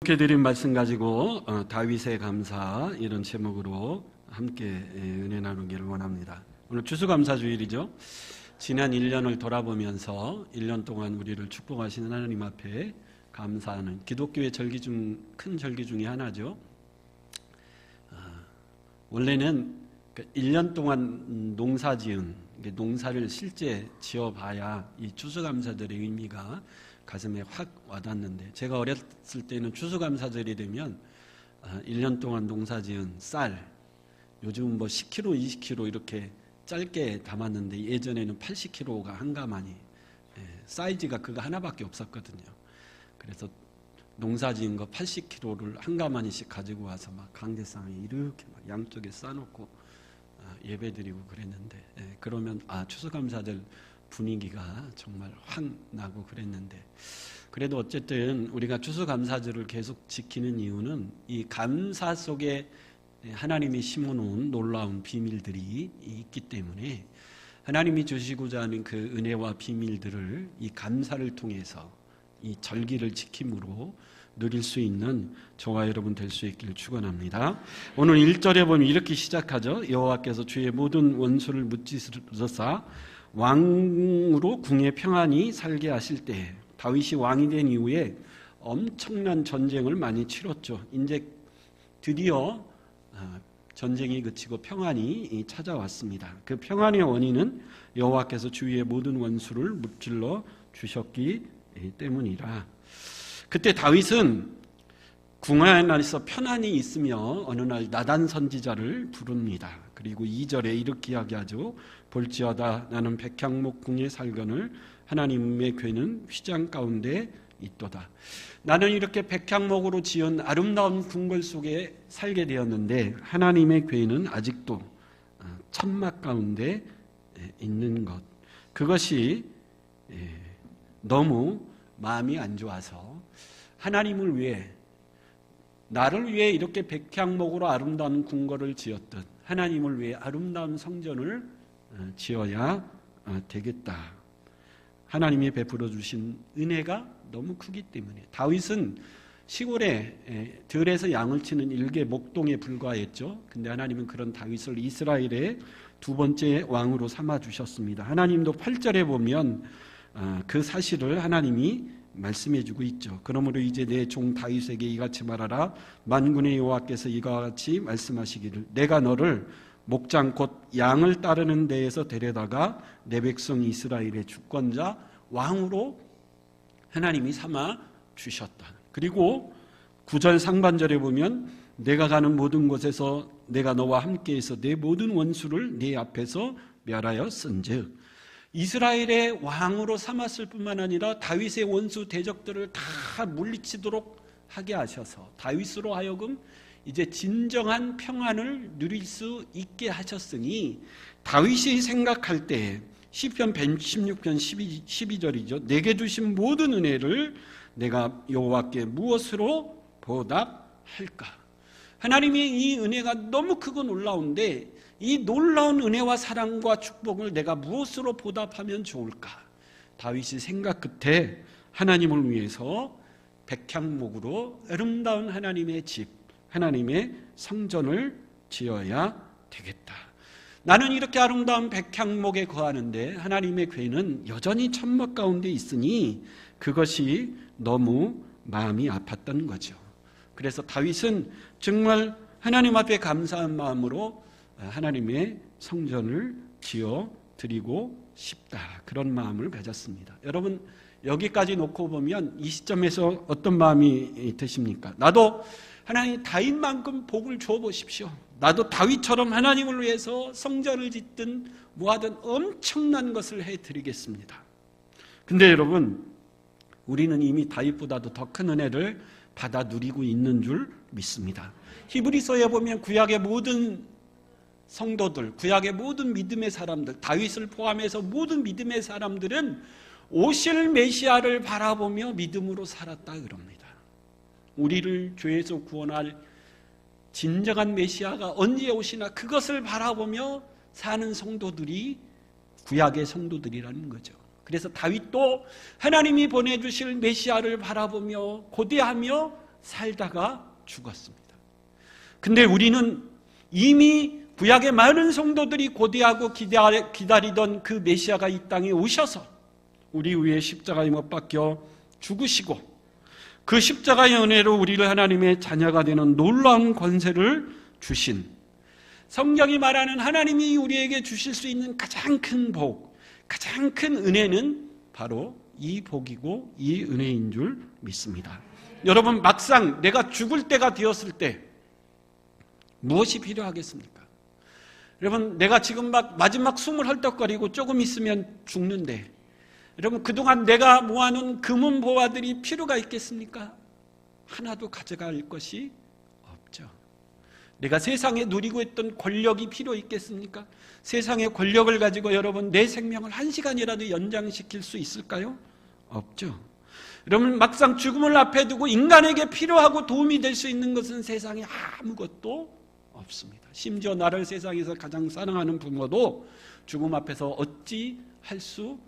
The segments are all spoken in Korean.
이렇게 드린 말씀 가지고 다윗의 감사 이런 제목으로 함께 은혜 나누기를 원합니다. 오늘 추수감사주일이죠. 지난 1년을 돌아보면서 1년 동안 우리를 축복하시는 하나님 앞에 감사하는 기독교의 큰 절기 중에 하나죠. 원래는 1년 동안 농사지은 농사를 실제 지어봐야 이 추수감사절의 의미가 가슴에 확 와닿는데, 제가 어렸을 때는 추수감사절이 되면 1년 동안 농사지은 쌀, 요즘 10kg, 20kg 이렇게 짧게 담았는데 예전에는 80kg가 한 가마니, 사이즈가 그거 하나밖에 없었거든요. 그래서 농사지은 거 80kg를 한 가마니씩 가지고 와서 막 강대상에 이렇게 막 양쪽에 쌓아놓고 예배드리고 그랬는데, 그러면 추수감사절 분위기가 정말 확 나고 그랬는데, 그래도 어쨌든 우리가 추수감사절을 계속 지키는 이유는 이 감사 속에 하나님이 심어놓은 놀라운 비밀들이 있기 때문에, 하나님이 주시고자 하는 그 은혜와 비밀들을 이 감사를 통해서 이 절기를 지킴으로 누릴 수 있는 저와 여러분 될 수 있기를 축원합니다. 오늘 1절에 보면 이렇게 시작하죠. 여호와께서 주의 모든 원수를 무찌르사 왕으로 궁에 평안히 살게 하실 때, 다윗이 왕이 된 이후에 엄청난 전쟁을 많이 치렀죠. 이제 드디어 전쟁이 그치고 평안이 찾아왔습니다. 그 평안의 원인은 여호와께서 주위의 모든 원수를 무찔러 주셨기 때문이라. 그때 다윗은 궁 안에서 편안히 있으며 어느 날 나단 선지자를 부릅니다. 그리고 2절에 이렇게 이야기하죠. 볼지어다 나는 백향목 궁에 살거늘 하나님의 궤는 휘장 가운데 있도다. 나는 이렇게 백향목으로 지은 아름다운 궁궐 속에 살게 되었는데 하나님의 궤는 아직도 천막 가운데 있는 것, 그것이 너무 마음이 안 좋아서 하나님을 위해, 나를 위해 이렇게 백향목으로 아름다운 궁궐을 지었듯 하나님을 위해 아름다운 성전을 지어야 되겠다. 하나님이 베풀어 주신 은혜가 너무 크기 때문에. 다윗은 시골에 들에서 양을 치는 일개 목동에 불과했죠. 근데 하나님은 그런 다윗을 이스라엘의 두 번째 왕으로 삼아 주셨습니다. 하나님도 8절에 보면 그 사실을 하나님이 말씀해 주고 있죠. 그러므로 이제 내 종 다윗에게 이같이 말하라. 만군의 여호와께서 이와 같이 말씀하시기를, 내가 너를 목장 곧 양을 따르는 데에서 데려다가 내 백성 이스라엘의 주권자 왕으로 하나님이 삼아 주셨다. 그리고 9절 상반절에 보면 내가 가는 모든 곳에서 내가 너와 함께해서 내 모든 원수를 네 앞에서 멸하여 쓴즉, 이스라엘의 왕으로 삼았을 뿐만 아니라 다윗의 원수 대적들을 다 물리치도록 하게 하셔서 다윗으로 하여금 이제 진정한 평안을 누릴 수 있게 하셨으니, 다윗이 생각할 때 시편 116편 12절이죠. 내게 주신 모든 은혜를 내가 여호와께 무엇으로 보답할까? 하나님의 이 은혜가 너무 크고 놀라운데 이 놀라운 은혜와 사랑과 축복을 내가 무엇으로 보답하면 좋을까? 다윗이 생각 끝에 하나님을 위해서 백향목으로 아름다운 하나님의 집, 하나님의 성전을 지어야 되겠다. 나는 이렇게 아름다운 백향목에 거하는데 하나님의 궤는 여전히 천막 가운데 있으니 그것이 너무 마음이 아팠던 거죠. 그래서 다윗은 정말 하나님 앞에 감사한 마음으로 하나님의 성전을 지어 드리고 싶다, 그런 마음을 가졌습니다. 여러분, 여기까지 놓고 보면 이 시점에서 어떤 마음이 드십니까? 나도 하나님 다윗만큼 복을 줘 보십시오. 나도 다윗처럼 하나님을 위해서 성전을 짓든 뭐하든 엄청난 것을 해드리겠습니다. 근데 여러분, 우리는 이미 다윗보다도 더 큰 은혜를 받아 누리고 있는 줄 믿습니다. 히브리서에 보면 구약의 모든 성도들, 구약의 모든 믿음의 사람들, 다윗을 포함해서 모든 믿음의 사람들은 오실 메시아를 바라보며 믿음으로 살았다 그럽니다. 우리를 죄에서 구원할 진정한 메시아가 언제 오시나 그것을 바라보며 사는 성도들이 구약의 성도들이라는 거죠. 그래서 다윗도 하나님이 보내주실 메시아를 바라보며 고대하며 살다가 죽었습니다. 근데 우리는 이미 구약의 많은 성도들이 고대하고 기다리던 그 메시아가 이 땅에 오셔서 우리 위에 십자가에 못 박혀 죽으시고 그 십자가의 은혜로 우리를 하나님의 자녀가 되는 놀라운 권세를 주신, 성경이 말하는 하나님이 우리에게 주실 수 있는 가장 큰 복, 가장 큰 은혜는 바로 이 복이고 이 은혜인 줄 믿습니다. 여러분, 막상 내가 죽을 때가 되었을 때 무엇이 필요하겠습니까? 여러분, 내가 지금 막 마지막 숨을 헐떡거리고 조금 있으면 죽는데, 여러분, 그동안 내가 모아놓은 금은 보화들이 필요가 있겠습니까? 하나도 가져갈 것이 없죠. 내가 세상에 누리고 있던 권력이 필요 있겠습니까? 세상의 권력을 가지고 여러분 내 생명을 1시간이라도 연장시킬 수 있을까요? 없죠. 여러분, 막상 죽음을 앞에 두고 인간에게 필요하고 도움이 될 수 있는 것은 세상에 아무것도 없습니다. 심지어 나를 세상에서 가장 사랑하는 부모도 죽음 앞에서 어찌 할 수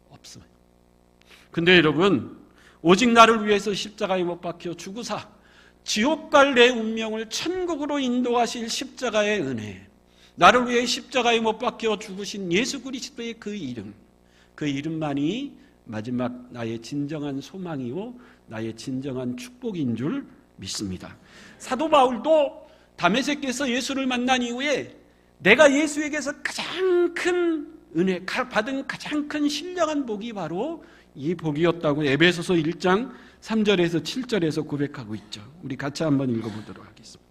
없어요. 근데 여러분, 오직 나를 위해서 십자가에 못 박혀 죽으사 지옥 갈 내 운명을 천국으로 인도하실 십자가의 은혜, 나를 위해 십자가에 못 박혀 죽으신 예수 그리스도의 그 이름만이 마지막 나의 진정한 소망이요 나의 진정한 축복인 줄 믿습니다. 사도 바울도 다메섹에서 예수를 만난 이후에 내가 예수에게서 가장 큰 은혜, 받은 가장 큰 신령한 복이 바로 이 복이었다고 에베소서 1장 3절에서 7절에서 고백하고 있죠. 우리 같이 한번 읽어보도록 하겠습니다.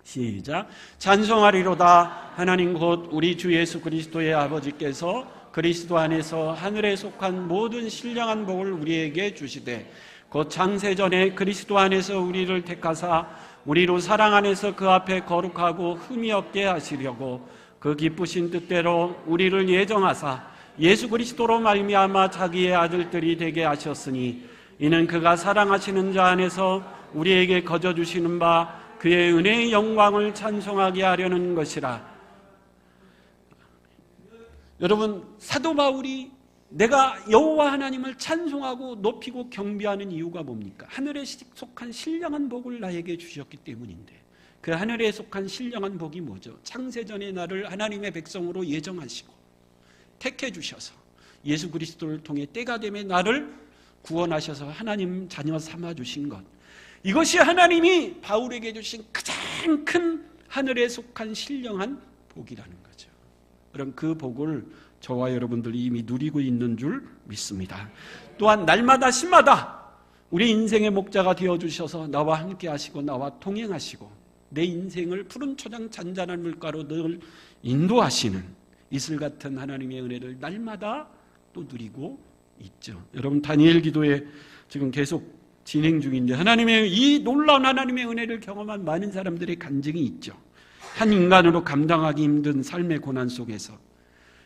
시작. 찬송하리로다. 하나님 곧 우리 주 예수 그리스도의 아버지께서 그리스도 안에서 하늘에 속한 모든 신령한 복을 우리에게 주시되 곧 창세전에 그리스도 안에서 우리를 택하사 우리로 사랑 안에서 그 앞에 거룩하고 흠이 없게 하시려고 그 기쁘신 뜻대로 우리를 예정하사 예수 그리스도로 말미암아 자기의 아들들이 되게 하셨으니 이는 그가 사랑하시는 자 안에서 우리에게 거저 주시는 바 그의 은혜의 영광을 찬송하게 하려는 것이라. 여러분, 사도 바울이 내가 여호와 하나님을 찬송하고 높이고 경배하는 이유가 뭡니까? 하늘에 속한 신령한 복을 나에게 주셨기 때문인데, 그 하늘에 속한 신령한 복이 뭐죠? 창세전에 나를 하나님의 백성으로 예정하시고 택해 주셔서 예수 그리스도를 통해 때가 되매 나를 구원하셔서 하나님 자녀 삼아 주신 것, 이것이 하나님이 바울에게 주신 가장 큰 하늘에 속한 신령한 복이라는 거죠. 그럼 그 복을 저와 여러분들이 이미 누리고 있는 줄 믿습니다. 또한 날마다 시마다 우리 인생의 목자가 되어주셔서 나와 함께 하시고 나와 통행하시고 내 인생을 푸른 초장 잔잔한 물가로 늘 인도하시는 이슬 같은 하나님의 은혜를 날마다 또 누리고 있죠. 여러분, 다니엘 기도에 지금 계속 진행 중인데 하나님의 이 놀라운 하나님의 은혜를 경험한 많은 사람들의 간증이 있죠. 한 인간으로 감당하기 힘든 삶의 고난 속에서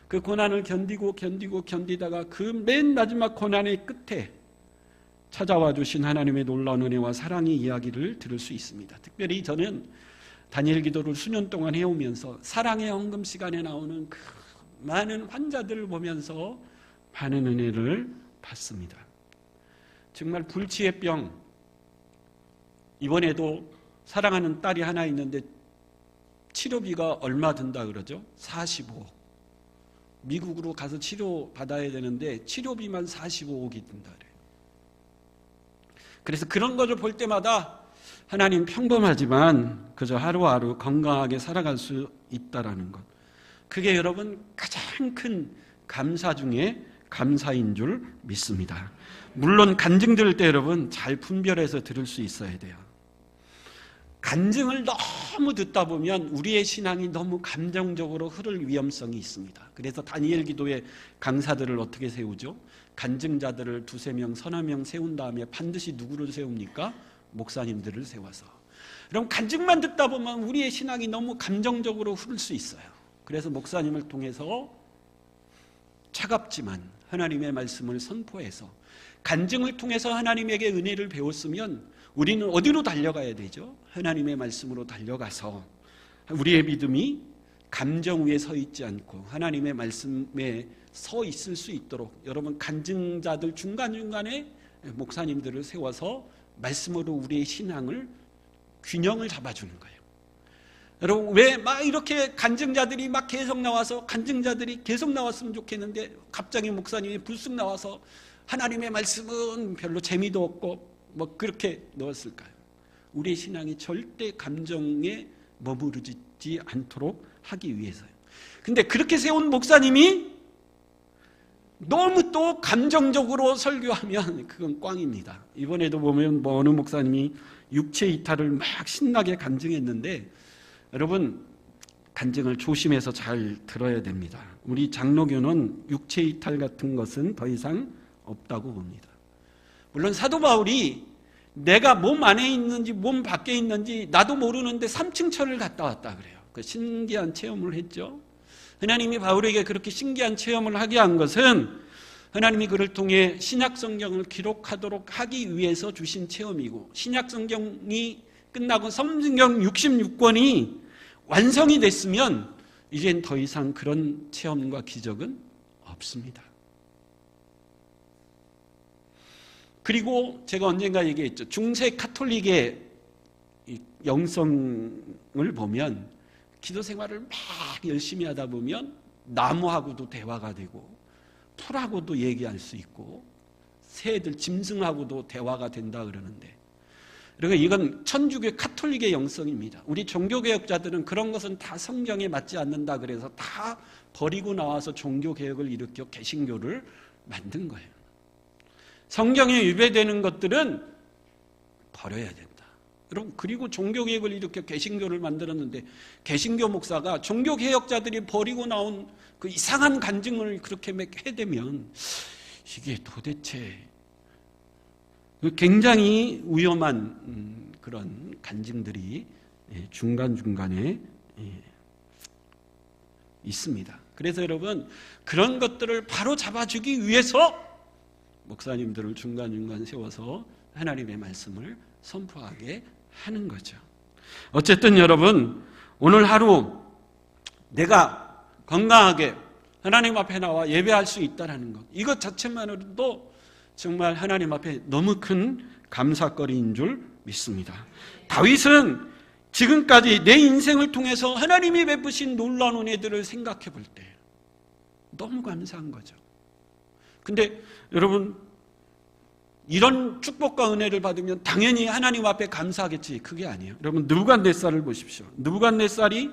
그 고난을 견디다가 그 맨 마지막 고난의 끝에 찾아와 주신 하나님의 놀라운 은혜와 사랑의 이야기를 들을 수 있습니다. 특별히 저는 다니엘 기도를 수년 동안 해오면서 사랑의 헌금 시간에 나오는 그 많은 환자들을 보면서 많은 은혜를 받습니다. 정말 불치의 병, 이번에도 사랑하는 딸이 하나 있는데 치료비가 얼마 든다 그러죠? 45억. 미국으로 가서 치료 받아야 되는데 치료비만 45억이 든다 그래요. 그래서 그런 것을 볼 때마다 하나님, 평범하지만 그저 하루하루 건강하게 살아갈 수 있다라는 것, 그게 여러분 가장 큰 감사 중에 감사인 줄 믿습니다. 물론 간증 들을 때 여러분 잘 분별해서 들을 수 있어야 돼요. 간증을 너무 듣다 보면 우리의 신앙이 너무 감정적으로 흐를 위험성이 있습니다. 그래서 다니엘 기도의 강사들을 어떻게 세우죠? 간증자들을 2-3명, 3-4명 세운 다음에 반드시 누구를 세웁니까? 목사님들을 세워서. 그럼 간증만 듣다 보면 우리의 신앙이 너무 감정적으로 흐를 수 있어요. 그래서 목사님을 통해서 차갑지만 하나님의 말씀을 선포해서 간증을 통해서 하나님에게 은혜를 배웠으면 우리는 어디로 달려가야 되죠? 하나님의 말씀으로 달려가서 우리의 믿음이 감정 위에 서 있지 않고 하나님의 말씀에 서 있을 수 있도록 여러분 간증자들 중간중간에 목사님들을 세워서 말씀으로 우리의 신앙을 균형을 잡아주는 거예요. 여러분, 왜 막 이렇게 간증자들이 막 계속 나와서 간증자들이 계속 나왔으면 좋겠는데 갑자기 목사님이 불쑥 나와서 하나님의 말씀은 별로 재미도 없고 뭐 그렇게 넣었을까요? 우리의 신앙이 절대 감정에 머무르지 않도록 하기 위해서요. 근데 그렇게 세운 목사님이 너무 또 감정적으로 설교하면 그건 꽝입니다. 이번에도 보면 어느 목사님이 육체 이탈을 막 신나게 간증했는데, 여러분 간증을 조심해서 잘 들어야 됩니다. 우리 장로교는 육체 이탈 같은 것은 더 이상 없다고 봅니다. 물론 사도 바울이 내가 몸 안에 있는지 몸 밖에 있는지 나도 모르는데 3층 천을 갔다 왔다 그래요. 그 신기한 체험을 했죠. 하나님이 바울에게 그렇게 신기한 체험을 하게 한 것은 하나님이 그를 통해 신약 성경을 기록하도록 하기 위해서 주신 체험이고, 신약 성경이 끝나고 성경 66권이 완성이 됐으면 이젠 더 이상 그런 체험과 기적은 없습니다. 그리고 제가 언젠가 얘기했죠. 중세 카톨릭의 영성을 보면 기도 생활을 막 열심히 하다 보면 나무하고도 대화가 되고 풀하고도 얘기할 수 있고 새들 짐승하고도 대화가 된다 그러는데, 그러니까 이건 천주교 카톨릭의 영성입니다. 우리 종교개혁자들은 그런 것은 다 성경에 맞지 않는다 그래서 다 버리고 나와서 종교개혁을 일으켜 개신교를 만든 거예요. 성경에 위배되는 것들은 버려야 된다. 여러분, 그리고 종교개혁을 일으켜 개신교를 만들었는데 개신교 목사가 종교개혁자들이 버리고 나온 그 이상한 간증을 그렇게 해대면 이게 도대체 굉장히 위험한 그런 간증들이 중간중간에 있습니다. 그래서 여러분, 그런 것들을 바로 잡아주기 위해서 목사님들을 중간중간 세워서 하나님의 말씀을 선포하게 하는 거죠. 어쨌든 여러분, 오늘 하루 내가 건강하게 하나님 앞에 나와 예배할 수 있다는 것, 이것 자체만으로도 정말 하나님 앞에 너무 큰 감사거리인 줄 믿습니다. 다윗은 지금까지 내 인생을 통해서 하나님이 베푸신 놀라운 은혜들을 생각해 볼 때 너무 감사한 거죠. 근데 여러분, 이런 축복과 은혜를 받으면 당연히 하나님 앞에 감사하겠지, 그게 아니에요. 여러분, 느부갓네살을 보십시오. 느부갓네살이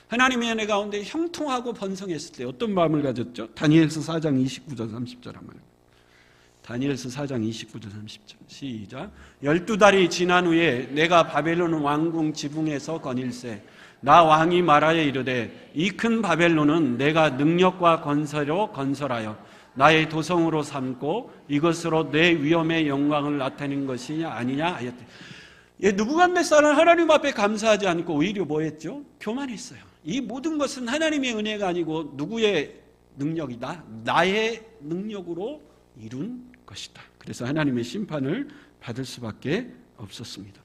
하나님의 은혜 가운데 형통하고 번성했을 때 어떤 마음을 가졌죠? 다니엘서 4장 29절 30절 한번. 다니엘서 4장 29절 30절 시작. 12달이 지난 후에 내가 바벨론 왕궁 지붕에서 거닐세 나 왕이 말하여 이르되 이 큰 바벨론은 내가 능력과 건설로 건설하여 나의 도성으로 삼고 이것으로 내 위엄의 영광을 나타낸 것이 아니냐 하였대. 느부갓네살은 하나님 앞에 감사하지 않고 오히려 뭐 했죠? 교만했어요. 이 모든 것은 하나님의 은혜가 아니고 누구의 능력이다? 나의 능력으로 이룬 것이다. 그래서 하나님의 심판을 받을 수밖에 없었습니다.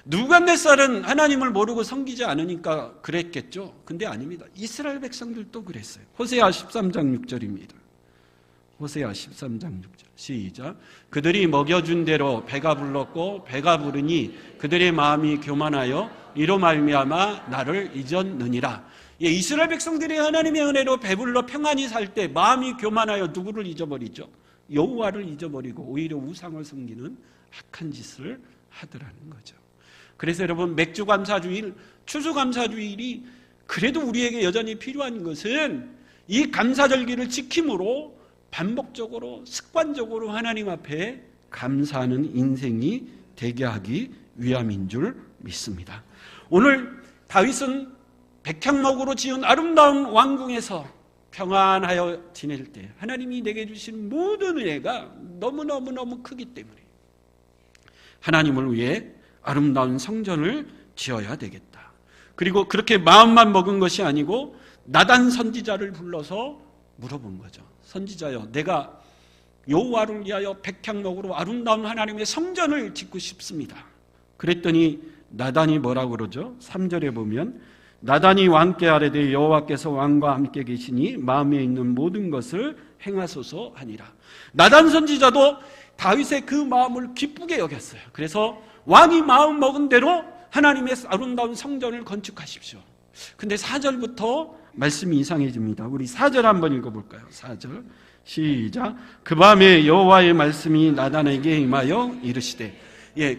느부갓네살은 하나님을 모르고 섬기지 않으니까 그랬겠죠. 근데 아닙니다. 이스라엘 백성들도 그랬어요. 호세아 13장 6절입니다. 호세아 13장 6절 시작. 그들이 먹여준 대로 배가 불렀고 배가 부르니 그들의 마음이 교만하여 이로 말미암아 나를 잊었느니라. 이스라엘 백성들이 하나님의 은혜로 배불러 평안히 살 때 마음이 교만하여 누구를 잊어버리죠? 여호와를 잊어버리고 오히려 우상을 섬기는 악한 짓을 하더라는 거죠. 그래서 여러분, 맥주감사주일, 추수감사주일이 그래도 우리에게 여전히 필요한 것은 이 감사절기를 지킴으로 반복적으로 습관적으로 하나님 앞에 감사하는 인생이 되게 하기 위함인 줄 믿습니다. 오늘 다윗은 백향목으로 지은 아름다운 왕궁에서 평안하여 지낼 때 하나님이 내게 주신 모든 은혜가 너무너무너무 크기 때문에 하나님을 위해 아름다운 성전을 지어야 되겠다. 그리고 그렇게 마음만 먹은 것이 아니고 나단 선지자를 불러서 물어본 거죠. 선지자여, 내가 여호와를 위하여 백향목으로 아름다운 하나님의 성전을 짓고 싶습니다. 그랬더니 나단이 뭐라고 그러죠? 3절에 보면 나단이 왕께 아뢰되 여호와께서 왕과 함께 계시니 마음에 있는 모든 것을 행하소서 하니라. 나단 선지자도 다윗의 그 마음을 기쁘게 여겼어요. 그래서 왕이 마음 먹은 대로 하나님의 아름다운 성전을 건축하십시오. 근데 4절부터 말씀이 이상해집니다. 우리 4절 한번 읽어볼까요? 4절 시작. 그 밤에 여호와의 말씀이 나단에게 임하여 이르시되,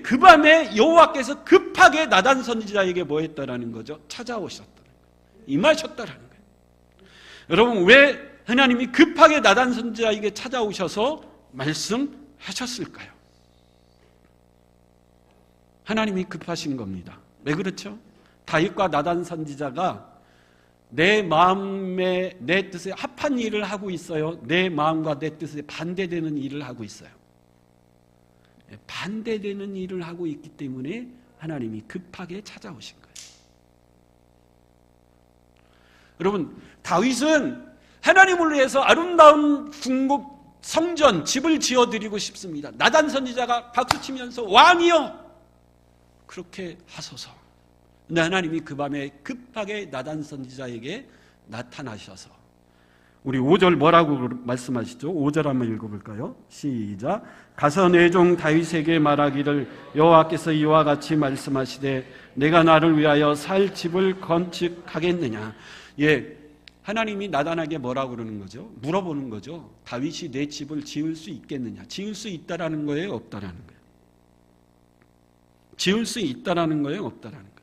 그 밤에 여호와께서 급하게 나단 선지자에게 뭐 했다라는 거죠? 찾아오셨다는 거예요. 임하셨다라는 거예요. 여러분, 왜 하나님이 급하게 나단 선지자에게 찾아오셔서 말씀하셨을까요? 하나님이 급하신 겁니다. 왜 그렇죠? 다윗과 나단 선지자가 내 마음에 내 뜻에 합한 일을 하고 있어요? 내 마음과 내 뜻에 반대되는 일을 하고 있어요? 반대되는 일을 하고 있기 때문에 하나님이 급하게 찾아오신 거예요. 여러분, 다윗은 하나님을 위해서 아름다운 궁극 성전, 집을 지어드리고 싶습니다. 나단 선지자가 박수치면서 왕이여 그렇게 하소서. 근데 하나님이 그 밤에 급하게 나단 선지자에게 나타나셔서, 우리 5절 뭐라고 말씀하시죠? 5절 한번 읽어볼까요? 시작. 가서 내 종 다윗에게 말하기를 여호와께서 이와 같이 말씀하시되 내가 나를 위하여 살 집을 건축하겠느냐. 하나님이 나단에게 뭐라고 그러는 거죠? 물어보는 거죠. 다윗이 내 집을 지을 수 있겠느냐? 지을 수 있다라는 거예요? 없다라는 거예요? 지을 수 있다라는 거예요? 없다라는 거죠?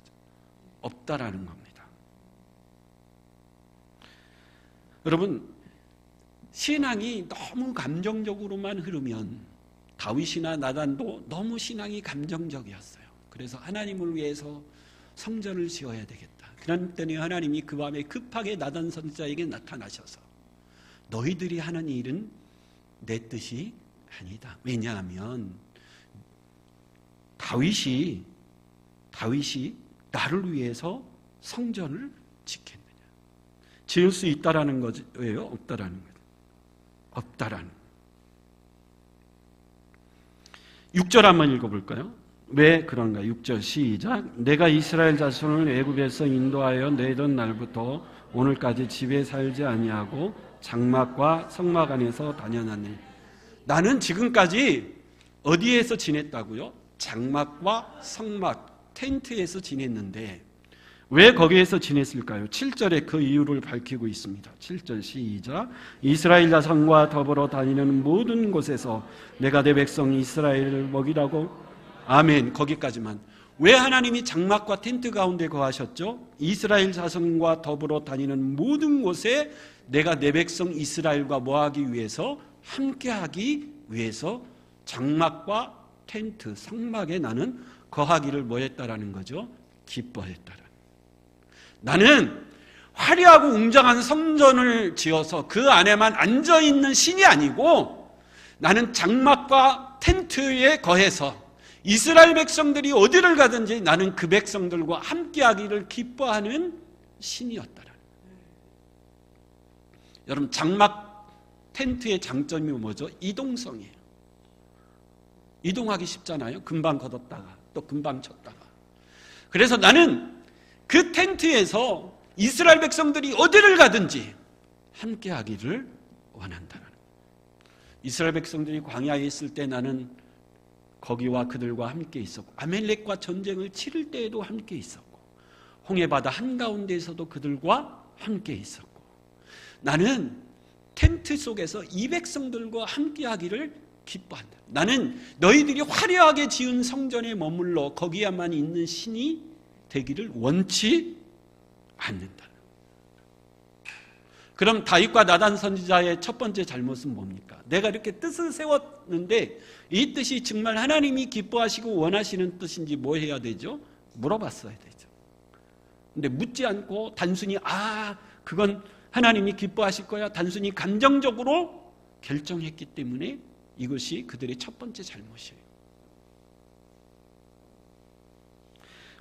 없다라는 겁니다. 여러분, 신앙이 너무 감정적으로만 흐르면 다윗이나 나단도 너무 신앙이 감정적이었어요. 그래서 하나님을 위해서 성전을 지어야 되겠다. 그랬더니 하나님이 그 밤에 급하게 나단 선지자에게 나타나셔서 너희들이 하는 일은 내 뜻이 아니다. 왜냐하면 다윗이 나를 위해서 성전을 짓겠느냐. 지을 수 있다라는 거예요? 없다라는 거예요? 없다라는 거예요. 6절 한번 읽어볼까요? 왜 그런가? 6절 시작. 내가 이스라엘 자손을 애굽에서 인도하여 내던 날부터 오늘까지 집에 살지 아니하고 장막과 성막 안에서 다녀나니. 나는 지금까지 어디에서 지냈다고요? 장막과 성막, 텐트에서 지냈는데 왜 거기에서 지냈을까요? 7절에 그 이유를 밝히고 있습니다. 7절 시작. 이스라엘 자손과 더불어 다니는 모든 곳에서 내가 내 백성 이스라엘을 먹이라고. 아멘. 거기까지만. 왜 하나님이 장막과 텐트 가운데 거하셨죠? 이스라엘 자손과 더불어 다니는 모든 곳에 내가 내 백성 이스라엘과 뭐하기 위해서? 함께하기 위해서 장막과 텐트, 성막에 나는 거하기를 뭐 했다라는 거죠? 기뻐했다라는. 나는 화려하고 웅장한 성전을 지어서 그 안에만 앉아있는 신이 아니고 나는 장막과 텐트에 거해서 이스라엘 백성들이 어디를 가든지 나는 그 백성들과 함께하기를 기뻐하는 신이었다라는. 여러분, 장막 텐트의 장점이 뭐죠? 이동성이에요. 이동하기 쉽잖아요. 금방 걷었다가 또 금방 쳤다가. 그래서 나는 그 텐트에서 이스라엘 백성들이 어디를 가든지 함께하기를 원한다라는. 이스라엘 백성들이 광야에 있을 때 나는 거기와 그들과 함께 있었고, 아멜렉과 전쟁을 치를 때에도 함께 있었고, 홍해바다 한가운데에서도 그들과 함께 있었고, 나는 텐트 속에서 이 백성들과 함께하기를 기뻐한다. 나는 너희들이 화려하게 지은 성전에 머물러 거기야만 있는 신이 되기를 원치 않는다. 그럼 다윗과 나단 선지자의 첫 번째 잘못은 뭡니까? 내가 이렇게 뜻을 세웠는데 이 뜻이 정말 하나님이 기뻐하시고 원하시는 뜻인지 뭐 해야 되죠? 물어봤어야 되죠. 근데 묻지 않고 단순히 그건 하나님이 기뻐하실 거야, 단순히 감정적으로 결정했기 때문에 이것이 그들의 첫 번째 잘못이에요.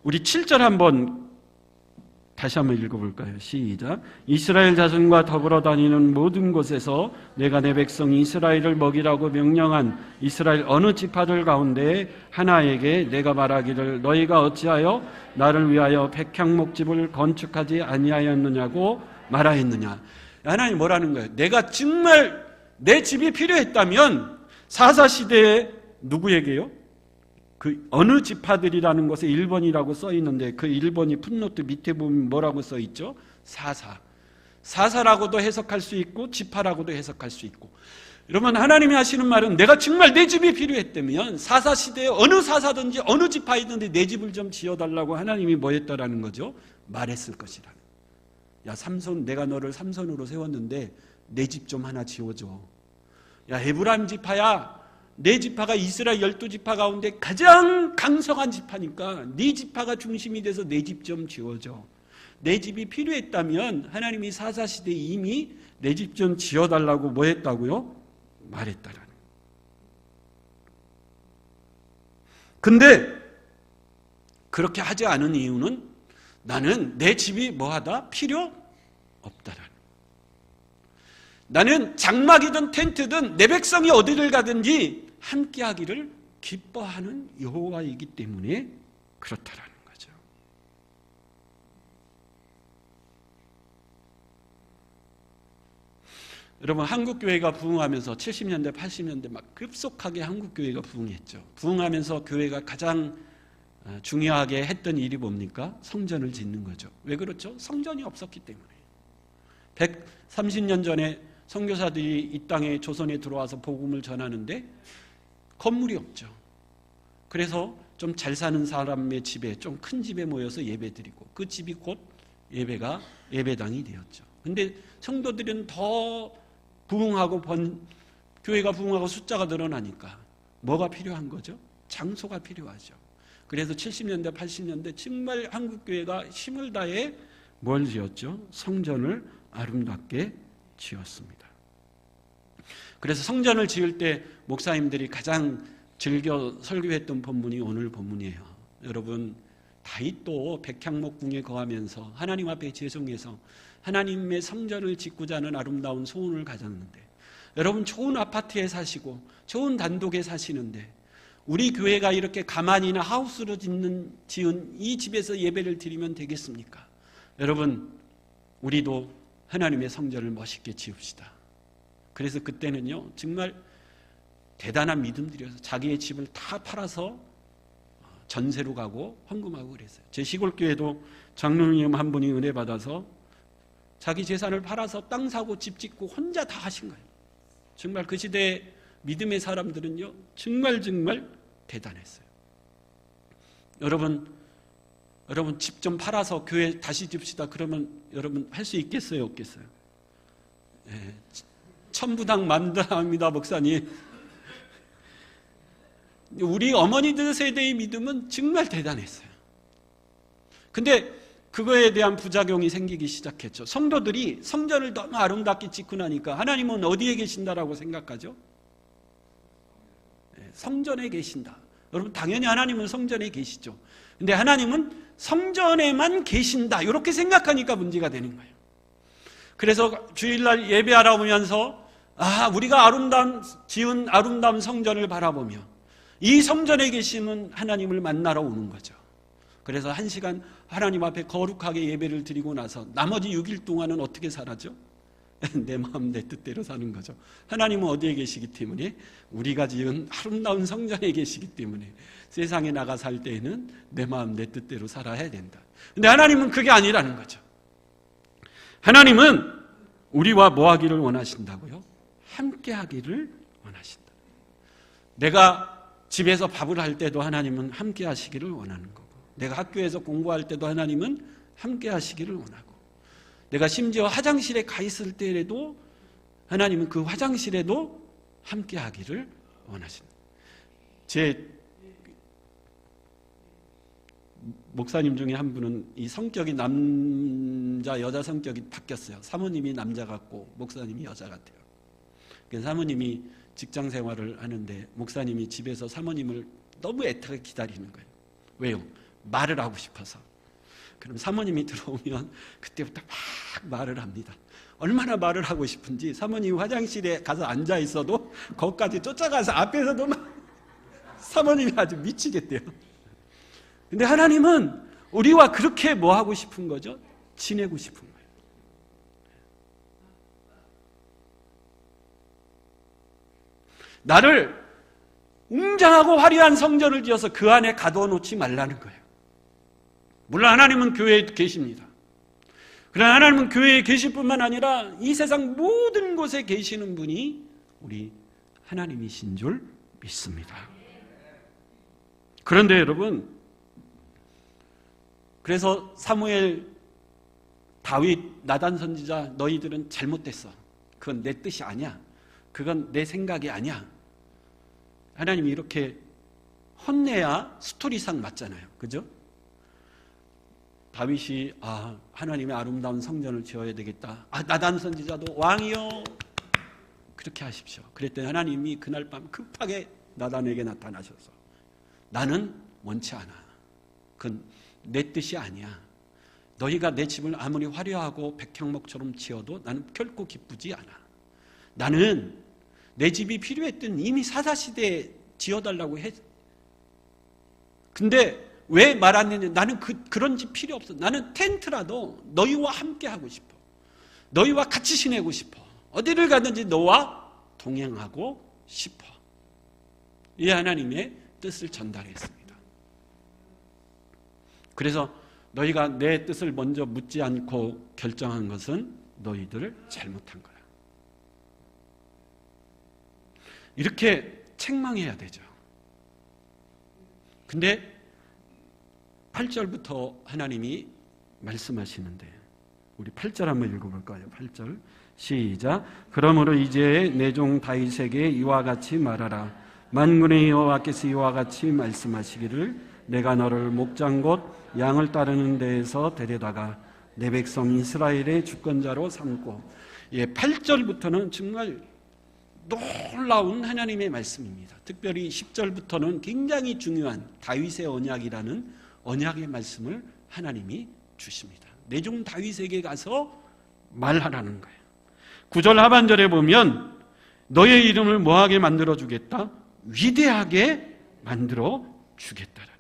우리 7절 한번 다시 한번 읽어볼까요? 시작. 이스라엘 자손과 더불어 다니는 모든 곳에서 내가 내 백성 이스라엘을 먹이라고 명령한 이스라엘 어느 지파들 가운데 하나에게 내가 말하기를 너희가 어찌하여 나를 위하여 백향목집을 건축하지 아니하였느냐고 말하였느냐. 하나님 뭐라는 거예요? 내가 정말 내 집이 필요했다면 사사시대에 누구에게요? 그 어느 지파들이라는 것에 1번이라고 써 있는데 그 1번이 풋노트 밑에 보면 뭐라고 써 있죠? 사사. 사사라고도 해석할 수 있고 지파라고도 해석할 수 있고. 여러분, 하나님이 하시는 말은 내가 정말 내 집이 필요했다면 사사시대에 어느 사사든지 어느 지파이든지 내 집을 좀 지어달라고 하나님이 뭐 했다라는 거죠? 말했을 것이라. 야, 삼손, 내가 너를 삼손으로 세웠는데 내 집 좀 하나 지어줘. 야, 에브라임 지파야, 내 지파가 이스라엘 12지파 가운데 가장 강성한 지파니까 네 지파가 중심이 돼서 내 집 좀 지어줘. 내 집이 필요했다면 하나님이 사사시대에 이미 내 집 좀 지어달라고 뭐 했다고요? 말했다라는. 근데 그렇게 하지 않은 이유는 나는 내 집이 뭐하다? 필요 없다라는. 나는 장막이든 텐트든 내 백성이 어디를 가든지 함께하기를 기뻐하는 여호와이기 때문에 그렇다라는 거죠. 여러분, 한국교회가 부흥하면서 70년대, 80년대 막 급속하게 한국교회가 부흥했죠. 부흥하면서 교회가 가장 중요하게 했던 일이 뭡니까? 성전을 짓는 거죠. 왜 그렇죠? 성전이 없었기 때문에. 130년 전에 선교사들이 이 땅에 조선에 들어와서 복음을 전하는데 건물이 없죠. 그래서 좀 잘 사는 사람의 집에, 좀 큰 집에 모여서 예배드리고 그 집이 곧 예배당이 되었죠. 근데 성도들은 더 부흥하고 교회가 부흥하고 숫자가 늘어나니까 뭐가 필요한 거죠? 장소가 필요하죠. 그래서 70년대, 80년대 정말 한국교회가 힘을 다해 뭘 지었죠? 성전을 아름답게 지었습니다. 그래서 성전을 지을 때 목사님들이 가장 즐겨 설교했던 본문이 오늘 본문이에요. 여러분, 다윗도 백향목 궁에 거하면서 하나님 앞에 제송해서 하나님의 성전을 짓고자 하는 아름다운 소원을 가졌는데, 여러분 좋은 아파트에 사시고 좋은 단독에 사시는데 우리 교회가 이렇게 가만히나 하우스로 지은 이 집에서 예배를 드리면 되겠습니까? 여러분, 우리도 하나님의 성전을 멋있게 지읍시다. 그래서 그때는요 정말 대단한 믿음들이어서 자기의 집을 다 팔아서 전세로 가고 헌금하고 그랬어요. 제 시골교회도 장로님 한 분이 은혜 받아서 자기 재산을 팔아서 땅 사고 집 짓고 혼자 다 하신 거예요. 정말 그 시대의 믿음의 사람들은요 정말 대단했어요. 여러분 집 좀 팔아서 교회 다시 집시다 그러면 여러분 할 수 있겠어요, 없겠어요? 네, 천부당 만담입니다, 목사님. 우리 어머니들 세대의 믿음은 정말 대단했어요. 근데 그거에 대한 부작용이 생기기 시작했죠. 성도들이 성전을 너무 아름답게 짓고 나니까 하나님은 어디에 계신다라고 생각하죠? 성전에 계신다. 여러분, 당연히 하나님은 성전에 계시죠. 근데 하나님은 성전에만 계신다, 이렇게 생각하니까 문제가 되는 거예요. 그래서 주일날 예배하러 오면서 우리가 지은 아름다운 성전을 바라보며 이 성전에 계시는 하나님을 만나러 오는 거죠. 그래서 1시간 하나님 앞에 거룩하게 예배를 드리고 나서 나머지 6일 동안은 어떻게 살았죠? 내 마음 내 뜻대로 사는 거죠. 하나님은 어디에 계시기 때문에? 우리가 지은 아름다운 성전에 계시기 때문에 세상에 나가 살 때에는 내 마음 내 뜻대로 살아야 된다. 근데 하나님은 그게 아니라는 거죠. 하나님은 우리와 뭐 하기를 원하신다고요? 함께 하기를 원하신다. 내가 집에서 밥을 할 때도 하나님은 함께 하시기를 원하는 거고, 내가 학교에서 공부할 때도 하나님은 함께 하시기를 원하고, 내가 심지어 화장실에 가 있을 때에도 하나님은 그 화장실에도 함께 하기를 원하신다. 제 목사님 중에 한 분은 이 성격이 남자 여자 성격이 바뀌었어요. 사모님이 남자 같고 목사님이 여자 같아요. 그래서 사모님이 직장 생활을 하는데 목사님이 집에서 사모님을 너무 애타게 기다리는 거예요. 왜요? 말을 하고 싶어서. 그럼 사모님이 들어오면 그때부터 막 말을 합니다. 얼마나 말을 하고 싶은지 사모님 화장실에 가서 앉아 있어도 거기까지 쫓아가서 앞에서도 막 사모님이 아주 미치겠대요. 근데 하나님은 우리와 그렇게 뭐 하고 싶은 거죠? 지내고 싶은 거예요. 나를 웅장하고 화려한 성전을 지어서 그 안에 가둬놓지 말라는 거예요. 물론 하나님은 교회에 계십니다. 그러나 하나님은 교회에 계실 뿐만 아니라 이 세상 모든 곳에 계시는 분이 우리 하나님이신 줄 믿습니다. 그런데 여러분, 그래서 사무엘, 다윗, 나단 선지자, 너희들은 잘못됐어. 그건 내 뜻이 아니야. 그건 내 생각이 아니야. 하나님이 이렇게 혼내야 스토리상 맞잖아요. 그죠? 다윗이 하나님의 아름다운 성전을 지어야 되겠다. 나단 선지자도 왕이요, 그렇게 하십시오. 그랬더니 하나님이 그날 밤 급하게 나단에게 나타나셔서 나는 원치 않아. 그건 내 뜻이 아니야. 너희가 내 집을 아무리 화려하고 백향목처럼 지어도 나는 결코 기쁘지 않아. 나는 내 집이 필요했던 이미 사사시대에 지어달라고 했. 근데 왜 말 안 했냐? 나는 그런 집 필요 없어. 나는 텐트라도 너희와 함께 하고 싶어. 너희와 같이 지내고 싶어. 어디를 가든지 너와 동행하고 싶어. 이 하나님의 뜻을 전달했습니다. 그래서 너희가 내 뜻을 먼저 묻지 않고 결정한 것은 너희들 잘못한 거야. 이렇게 책망해야 되죠. 근데 8절부터 하나님이 말씀하시는데, 우리 8절 한번 읽어볼까요? 8절 시작. 그러므로 이제 내 종 다윗에게 이와 같이 말하라. 만군의 여호와께서 이와 같이 말씀하시기를 내가 너를 목장 곧 양을 따르는 데에서 데려다가 내 백성 이스라엘의 주권자로 삼고. 8절부터는 정말 놀라운 하나님의 말씀입니다. 특별히 10절부터는 굉장히 중요한 다윗의 언약이라는 언약의 말씀을 하나님이 주십니다. 내 종 다윗에게 가서 말하라는 거예요. 9절 하반절에 보면 너의 이름을 뭐하게 만들어 주겠다? 위대하게 만들어 주겠다라는.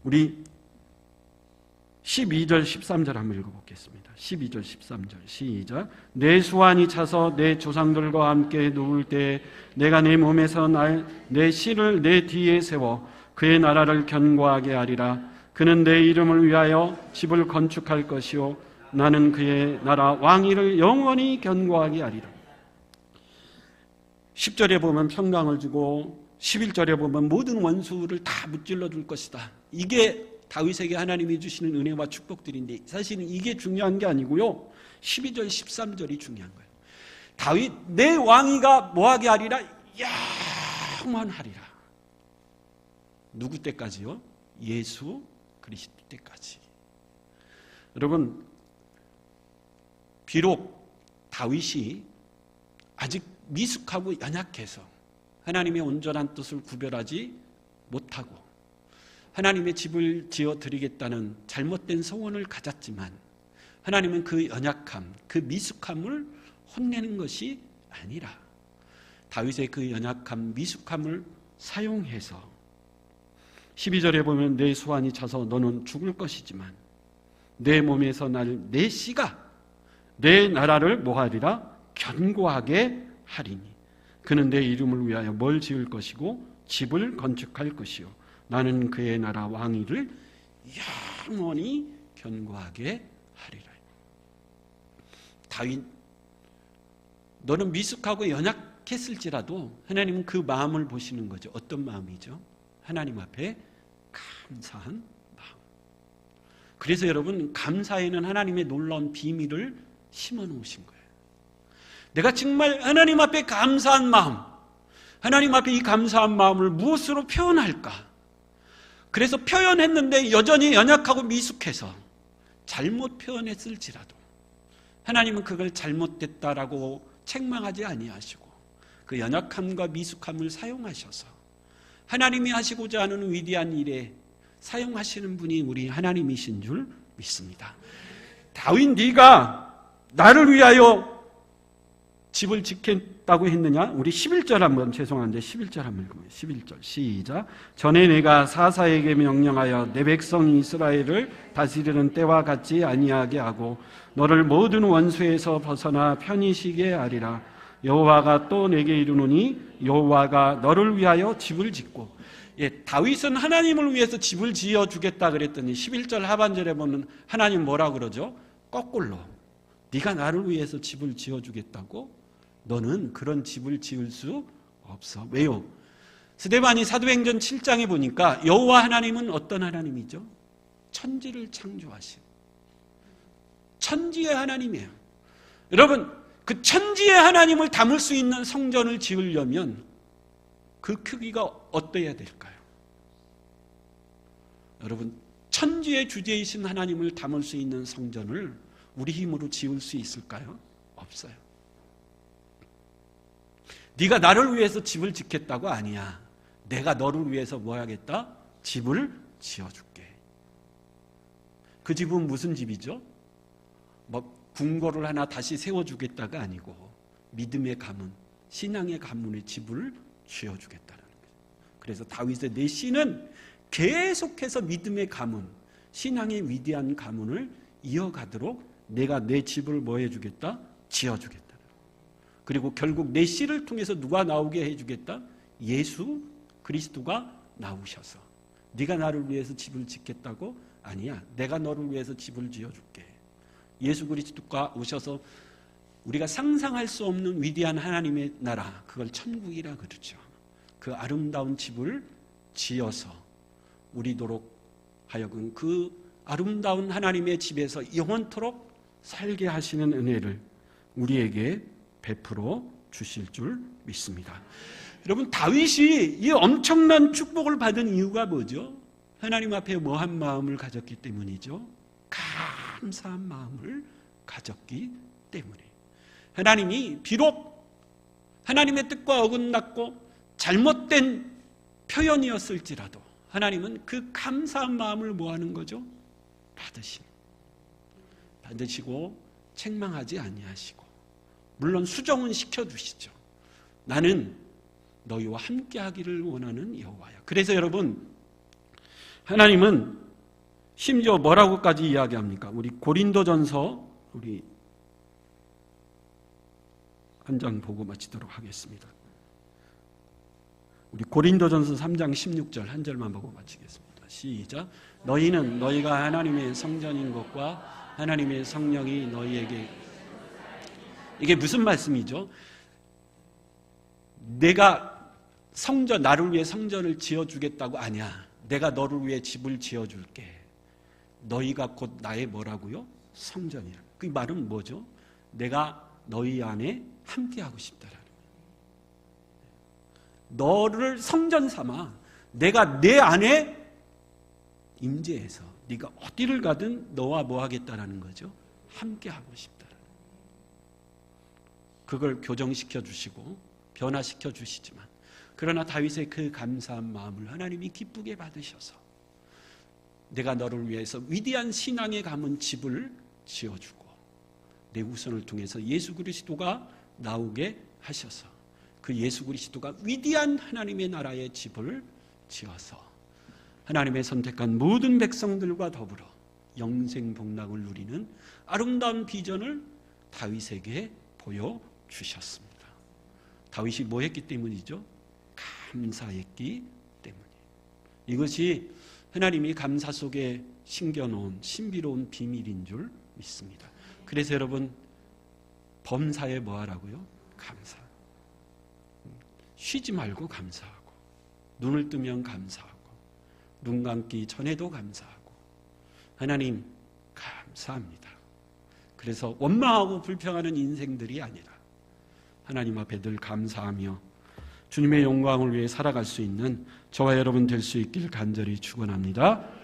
우리 12절 13절 한번 읽어보겠습니다. 12절 13절 시작. 내 수완이 차서 내 조상들과 함께 누울 때 내가 내 몸에서 내 씨를 내 뒤에 세워 그의 나라를 견고하게 하리라. 그는 내 이름을 위하여 집을 건축할 것이요 나는 그의 나라 왕위를 영원히 견고하게 하리라. 10절에 보면 평강을 주고 11절에 보면 모든 원수를 다 무찔러 줄 것이다. 이게 다윗에게 하나님이 주시는 은혜와 축복들인데 사실은 이게 중요한 게 아니고요. 12절 13절이 중요한 거예요. 다윗 내 왕위가 뭐하게 하리라? 영원하리라. 누구 때까지요? 예수 그리스도 때까지. 여러분, 비록 다윗이 아직 미숙하고 연약해서 하나님의 온전한 뜻을 구별하지 못하고 하나님의 집을 지어드리겠다는 잘못된 소원을 가졌지만 하나님은 그 연약함, 그 미숙함을 혼내는 것이 아니라 다윗의 그 연약함, 미숙함을 사용해서 12절에 보면 내 수완이 차서 너는 죽을 것이지만 내 몸에서 날 내 씨가 내 나라를 뭐하리라? 견고하게 하리니 그는 내 이름을 위하여 뭘 지을 것이고 집을 건축할 것이요 나는 그의 나라 왕위를 영원히 견고하게 하리라. 다윗 너는 미숙하고 연약했을지라도 하나님은 그 마음을 보시는 거죠. 어떤 마음이죠? 하나님 앞에 감사한 마음. 그래서 여러분 감사에는 하나님의 놀라운 비밀을 심어 놓으신 거예요. 내가 정말 하나님 앞에 감사한 마음, 하나님 앞에 이 감사한 마음을 무엇으로 표현할까? 그래서 표현했는데 여전히 연약하고 미숙해서 잘못 표현했을지라도 하나님은 그걸 잘못됐다라고 책망하지 아니하시고 그 연약함과 미숙함을 사용하셔서 하나님이 하시고자 하는 위대한 일에 사용하시는 분이 우리 하나님이신 줄 믿습니다. 다윗 네가 나를 위하여 집을 짓겠다고 했느냐? 우리 11절 한번, 죄송한데 11절 한번 읽어보세요. 11절 시작. 전에 내가 사사에게 명령하여 내 백성 이스라엘을 다스리는 때와 같이 아니하게 하고 너를 모든 원수에서 벗어나 편히 쉬게 하리라. 여호와가 또 내게 이르노니 여호와가 너를 위하여 집을 짓고. 다윗은 하나님을 위해서 집을 지어주겠다 그랬더니 11절 하반절에 보면 하나님 뭐라 그러죠? 거꾸로 네가 나를 위해서 집을 지어주겠다고? 너는 그런 집을 지을 수 없어. 왜요? 스데반이 사도행전 7장에 보니까 여호와 하나님은 어떤 하나님이죠? 천지를 창조하신 천지의 하나님이에요. 여러분, 그 천지의 하나님을 담을 수 있는 성전을 지으려면 그 크기가 어떠해야 될까요? 여러분, 천지의 주제이신 하나님을 담을 수 있는 성전을 우리 힘으로 지을 수 있을까요? 없어요. 네가 나를 위해서 집을 짓겠다고? 아니야. 내가 너를 위해서 뭐 하겠다? 집을 지어줄게. 그 집은 무슨 집이죠? 뭐 궁궐을 하나 다시 세워주겠다가 아니고 믿음의 가문, 신앙의 가문의 집을 지어주겠다는 거예요. 그래서 다윗의 내 시는 계속해서 믿음의 가문, 신앙의 위대한 가문을 이어가도록 내가 내 집을 뭐 해주겠다? 지어주겠다. 그리고 결국 내 씨를 통해서 누가 나오게 해주겠다? 예수 그리스도가 나오셔서. 네가 나를 위해서 집을 짓겠다고? 아니야. 내가 너를 위해서 집을 지어줄게. 예수 그리스도가 오셔서 우리가 상상할 수 없는 위대한 하나님의 나라, 그걸 천국이라 그러죠. 그 아름다운 집을 지어서 우리도록 하여금 그 아름다운 하나님의 집에서 영원토록 살게 하시는 은혜를 우리에게 베풀어 주실 줄 믿습니다. 여러분, 다윗이 이 엄청난 축복을 받은 이유가 뭐죠? 하나님 앞에 뭐한 마음을 가졌기 때문이죠. 감사한 마음을 가졌기 때문에. 하나님이 비록 하나님의 뜻과 어긋났고 잘못된 표현이었을지라도 하나님은 그 감사한 마음을 뭐 하는 거죠? 받으시고 책망하지 아니하시고, 물론 수정은 시켜주시죠. 나는 너희와 함께하기를 원하는 여호와야. 그래서 여러분, 하나님은 심지어 뭐라고까지 이야기합니까? 우리 고린도전서 우리 한 장 보고 마치도록 하겠습니다. 우리 고린도전서 3장 16절 한 절만 보고 마치겠습니다. 시작. 너희는 너희가 하나님의 성전인 것과 하나님의 성령이 너희에게. 이게 무슨 말씀이죠? 내가 성전, 나를 위해 성전을 지어주겠다고? 아니야. 내가 너를 위해 집을 지어줄게. 너희가 곧 나의 뭐라고요? 성전이라. 그 말은 뭐죠? 내가 너희 안에 함께하고 싶다라는 거예요. 너를 성전 삼아 내가 내 안에 임재해서 네가 어디를 가든 너와 뭐 하겠다라는 거죠? 함께하고 싶다라는 거예요. 그걸 교정시켜 주시고 변화시켜 주시지만, 그러나 다윗의 그 감사한 마음을 하나님이 기쁘게 받으셔서 내가 너를 위해서 위대한 신앙의 가문 집을 지어주고 내 후손을 통해서 예수 그리스도가 나오게 하셔서 그 예수 그리스도가 위대한 하나님의 나라의 집을 지어서 하나님의 선택한 모든 백성들과 더불어 영생 복락을 누리는 아름다운 비전을 다윗에게 보여주셨습니다. 다윗이 뭐 했기 때문이죠? 감사했기 때문에. 이것이 하나님이 감사 속에 심겨놓은 신비로운 비밀인 줄 믿습니다. 그래서 여러분, 범사에 뭐 하라고요? 감사. 쉬지 말고 감사하고, 눈을 뜨면 감사하고, 눈 감기 전에도 감사하고. 하나님 감사합니다. 그래서 원망하고 불평하는 인생들이 아니라 하나님 앞에 늘 감사하며 주님의 영광을 위해 살아갈 수 있는 저와 여러분 될 수 있길 간절히 축원합니다.